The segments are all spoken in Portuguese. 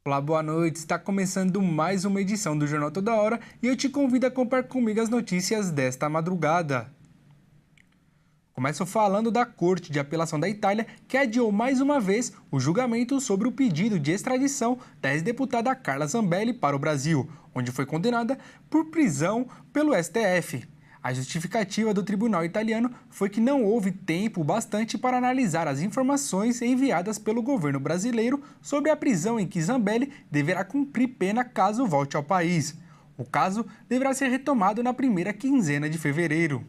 Olá, boa noite. Está começando mais uma edição do Jornal Toda Hora e eu te convido a acompanhar comigo as notícias desta madrugada. Começo falando da Corte de Apelação da Itália, que adiou mais uma vez o julgamento sobre o pedido de extradição da ex-deputada Carla Zambelli para o Brasil, onde foi condenada por prisão pelo STF. A justificativa do tribunal italiano foi que não houve tempo bastante para analisar as informações enviadas pelo governo brasileiro sobre a prisão em que Zambelli deverá cumprir pena caso volte ao país. O caso deverá ser retomado na primeira quinzena de fevereiro.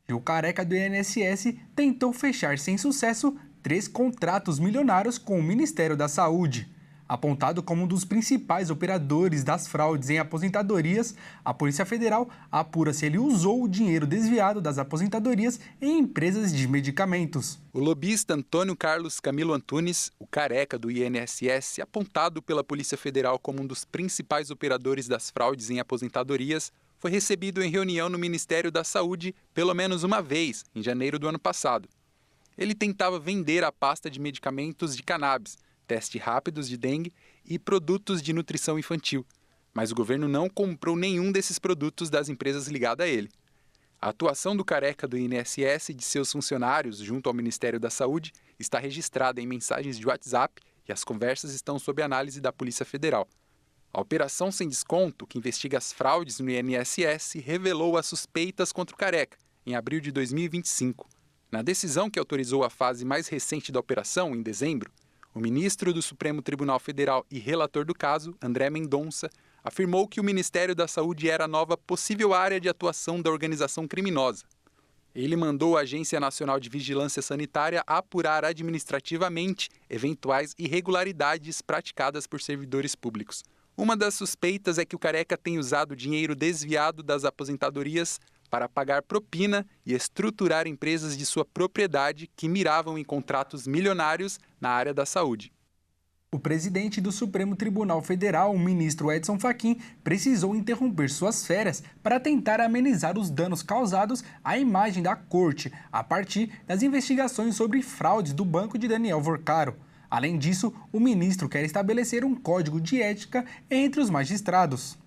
E o careca do INSS tentou fechar sem sucesso 3 contratos milionários com o Ministério da Saúde. Apontado como um dos principais operadores das fraudes em aposentadorias, a Polícia Federal apura se ele usou o dinheiro desviado das aposentadorias em empresas de medicamentos. O lobista Antônio Carlos Camilo Antunes, o careca do INSS, apontado pela Polícia Federal como um dos principais operadores das fraudes em aposentadorias, foi recebido em reunião no Ministério da Saúde pelo menos uma vez, em janeiro do ano passado. Ele tentava vender a pasta de medicamentos de cannabis, testes rápidos de dengue e produtos de nutrição infantil, mas o governo não comprou nenhum desses produtos das empresas ligadas a ele. A atuação do careca do INSS e de seus funcionários junto ao Ministério da Saúde está registrada em mensagens de WhatsApp e as conversas estão sob análise da Polícia Federal. A Operação Sem Desconto, que investiga as fraudes no INSS, revelou as suspeitas contra o careca em abril de 2025. Na decisão que autorizou a fase mais recente da operação, em dezembro, o ministro do Supremo Tribunal Federal e relator do caso, André Mendonça, afirmou que o Ministério da Saúde era a nova possível área de atuação da organização criminosa. Ele mandou a Agência Nacional de Vigilância Sanitária apurar administrativamente eventuais irregularidades praticadas por servidores públicos. Uma das suspeitas é que o careca tem usado dinheiro desviado das aposentadorias para pagar propina e estruturar empresas de sua propriedade que miravam em contratos milionários na área da saúde. O presidente do Supremo Tribunal Federal, o ministro Edson Fachin, precisou interromper suas férias para tentar amenizar os danos causados à imagem da corte, a partir das investigações sobre fraudes do banco de Daniel Vorcaro. Além disso, o ministro quer estabelecer um código de ética entre os magistrados.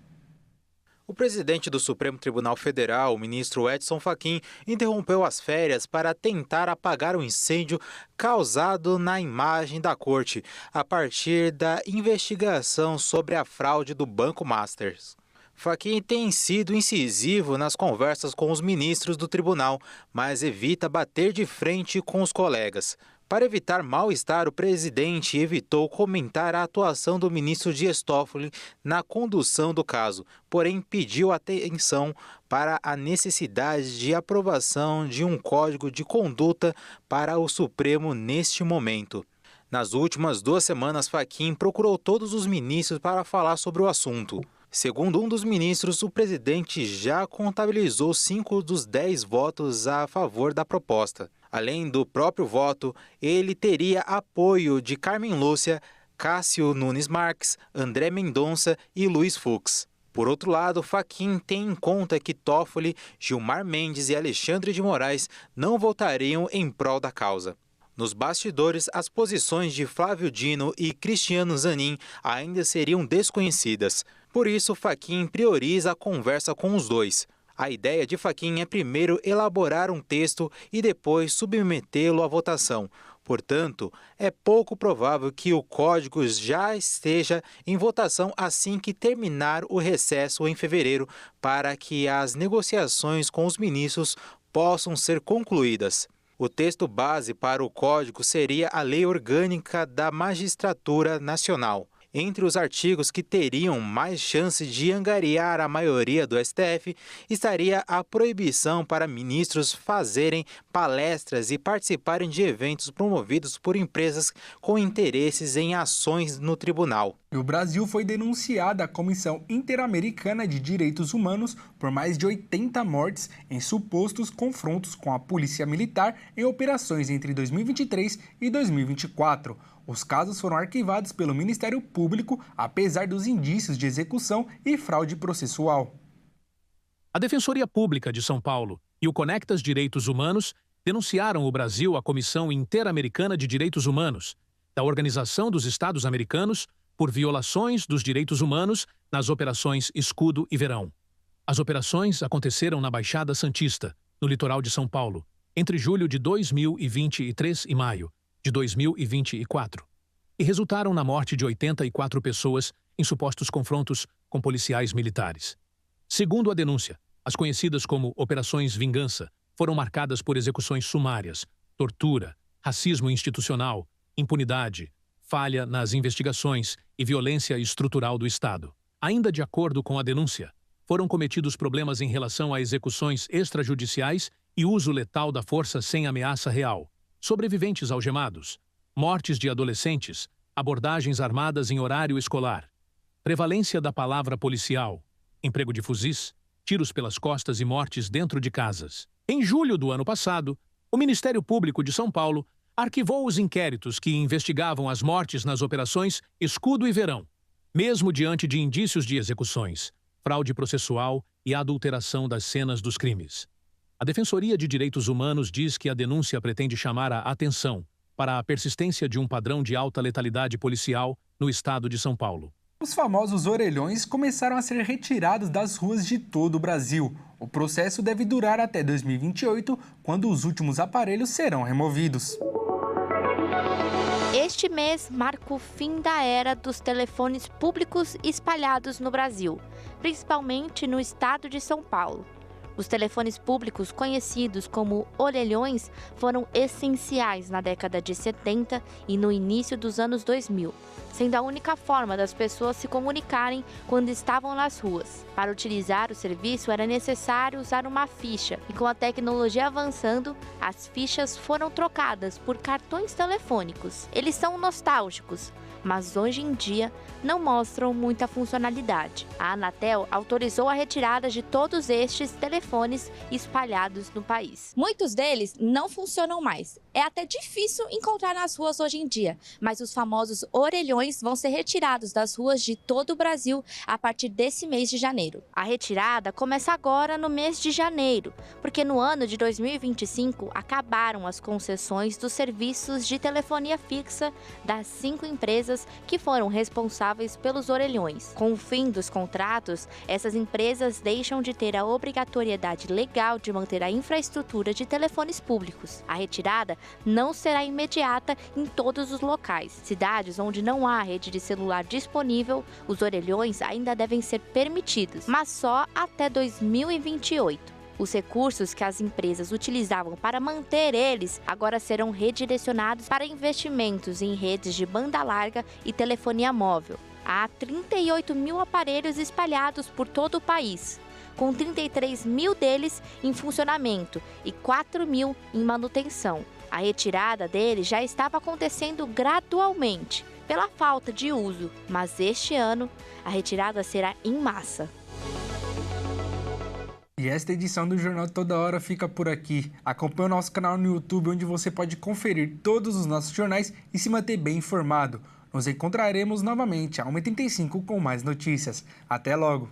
O presidente do Supremo Tribunal Federal, o ministro Edson Fachin, interrompeu as férias para tentar apagar o incêndio causado na imagem da corte, a partir da investigação sobre a fraude do Banco Masters. Fachin tem sido incisivo nas conversas com os ministros do tribunal, mas evita bater de frente com os colegas. Para evitar mal-estar, o presidente evitou comentar a atuação do ministro Dias Toffoli na condução do caso, porém pediu atenção para a necessidade de aprovação de um código de conduta para o Supremo neste momento. Nas últimas 2 semanas, Fachin procurou todos os ministros para falar sobre o assunto. Segundo um dos ministros, o presidente já contabilizou 5 dos 10 votos a favor da proposta. Além do próprio voto, ele teria apoio de Carmen Lúcia, Cássio Nunes Marques, André Mendonça e Luiz Fux. Por outro lado, Fachin tem em conta que Toffoli, Gilmar Mendes e Alexandre de Moraes não votariam em prol da causa. Nos bastidores, as posições de Flávio Dino e Cristiano Zanin ainda seriam desconhecidas. Por isso, Fachin prioriza a conversa com os dois. A ideia de Fachin é primeiro elaborar um texto e depois submetê-lo à votação. Portanto, é pouco provável que o código já esteja em votação assim que terminar o recesso em fevereiro, para que as negociações com os ministros possam ser concluídas. O texto base para o código seria a Lei Orgânica da Magistratura Nacional. Entre os artigos que teriam mais chance de angariar a maioria do STF, estaria a proibição para ministros fazerem palestras e participarem de eventos promovidos por empresas com interesses em ações no tribunal. E o Brasil foi denunciado à Comissão Interamericana de Direitos Humanos por mais de 80 mortes em supostos confrontos com a Polícia Militar em operações entre 2023 e 2024. Os casos foram arquivados pelo Ministério Público, apesar dos indícios de execução e fraude processual. A Defensoria Pública de São Paulo e o Conectas Direitos Humanos denunciaram o Brasil à Comissão Interamericana de Direitos Humanos. da Organização dos Estados Americanos por violações dos direitos humanos nas operações Escudo e Verão. As operações aconteceram na Baixada Santista, no litoral de São Paulo, entre julho de 2023 e maio de 2024, e resultaram na morte de 84 pessoas em supostos confrontos com policiais militares. Segundo a denúncia, as conhecidas como Operações Vingança foram marcadas por execuções sumárias, tortura, racismo institucional, impunidade, falha nas investigações e violência estrutural do Estado. Ainda de acordo com a denúncia, foram cometidos problemas em relação a execuções extrajudiciais e uso letal da força sem ameaça real, sobreviventes algemados, mortes de adolescentes, abordagens armadas em horário escolar, prevalência da palavra policial, emprego de fuzis, tiros pelas costas e mortes dentro de casas. Em julho do ano passado, o Ministério Público de São Paulo arquivou os inquéritos que investigavam as mortes nas operações Escudo e Verão, mesmo diante de indícios de execuções, fraude processual e adulteração das cenas dos crimes. A Defensoria de Direitos Humanos diz que a denúncia pretende chamar a atenção para a persistência de um padrão de alta letalidade policial no estado de São Paulo. Os famosos orelhões começaram a ser retirados das ruas de todo o Brasil. O processo deve durar até 2028, quando os últimos aparelhos serão removidos. Este mês marca o fim da era dos telefones públicos espalhados no Brasil, principalmente no estado de São Paulo. Os telefones públicos, conhecidos como orelhões, foram essenciais na década de 70 e no início dos anos 2000, sendo a única forma das pessoas se comunicarem quando estavam nas ruas. Para utilizar o serviço era necessário usar uma ficha, e com a tecnologia avançando, as fichas foram trocadas por cartões telefônicos. Eles são nostálgicos, mas hoje em dia não mostram muita funcionalidade. A Anatel autorizou a retirada de todos estes telefones espalhados no país. Muitos deles não funcionam mais. É até difícil encontrar nas ruas hoje em dia, mas os famosos orelhões vão ser retirados das ruas de todo o Brasil a partir desse mês de janeiro. A retirada começa agora no mês de janeiro, porque no ano de 2025 acabaram as concessões dos serviços de telefonia fixa das 5 empresas que foram responsáveis pelos orelhões. Com o fim dos contratos, essas empresas deixam de ter a obrigatoriedade legal de manter a infraestrutura de telefones públicos. A retirada não será imediata em todos os locais. Cidades onde não há rede de celular disponível, os orelhões ainda devem ser permitidos, mas só até 2028. Os recursos que as empresas utilizavam para manter eles agora serão redirecionados para investimentos em redes de banda larga e telefonia móvel. Há 38 mil aparelhos espalhados por todo o país, com 33 mil deles em funcionamento e 4 mil em manutenção. A retirada deles já estava acontecendo gradualmente, pela falta de uso, mas este ano a retirada será em massa. E esta edição do Jornal Toda Hora fica por aqui. Acompanhe o nosso canal no YouTube, onde você pode conferir todos os nossos jornais e se manter bem informado. Nos encontraremos novamente à 1h35 com mais notícias. Até logo!